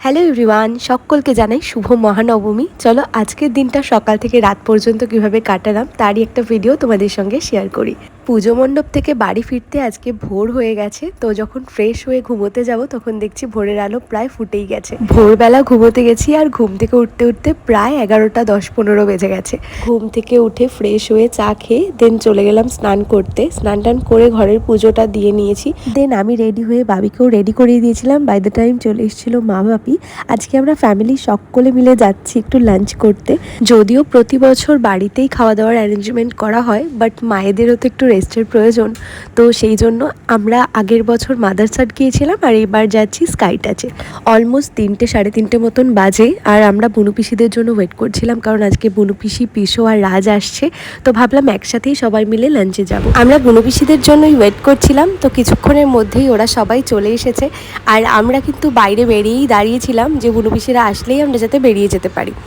Hello everyone, সকলকে জানাই শুভ মহানবমী। চলো আজকের দিনটা সকাল থেকে রাত পর্যন্ত কিভাবে কাটালাম তারই একটা ভিডিও তোমাদের সঙ্গে শেয়ার করি। পুজো মণ্ডপ থেকে বাড়ি ফিরতে আজকে ভোর হয়ে গেছে, তো যখন ফ্রেশ হয়ে ঘুমোতে যাব তখন দেখছি ভোরের আলো প্রায় ফুটেই গেছে। ভোরবেলা ঘুমোতে গেছি আর ঘুম থেকে উঠতে উঠতে প্রায় 11টা 10-15 বেজে গেছে। ঘুম থেকে উঠে ফ্রেশ হয়ে চা খেয়ে দেন চলে গেলাম স্নান করতে। স্নান টান করে ঘরের পুজোটা দিয়ে নিয়েছি। দেন আমি রেডি হয়ে বাবিকেও রেডি করিয়ে দিয়েছিলাম। বাই দ্য টাইম চলে এসেছিল মা বাপি। আজকে আমরা ফ্যামিলি সকলে মিলে যাচ্ছি একটু লাঞ্চ করতে। যদিও প্রতি বছর বাড়িতেই খাওয়া দাওয়ার অ্যারেঞ্জমেন্ট করা হয়, বাট মায়েদেরও তো একটু রেস্টের প্রয়োজন। তো সেই জন্য আমরা আগের বছর মাদারসাট গিয়েছিলাম আর এবার যাচ্ছি স্কাই টাচে। অলমোস্ট 3টে 3:30 মতন বাজে আর আমরা বুনু পিসিদের জন্য ওয়েট করছিলাম, কারণ আজকে বুনু পিসি, পিসো আর রাজ আসছে। তো ভাবলাম একসাথেই সবাই মিলে লাঞ্চে যাব। আমরা বুনু পিসিদের জন্যই ওয়েট করছিলাম, তো কিছুক্ষণের মধ্যেই ওরা সবাই চলে এসেছে। আর আমরা কিন্তু বাইরে বেরিয়েই দাঁড়িয়েছিলাম যে বুনু পিসিরা আসলেই আমরা যাতে বেরিয়ে যেতে পারি।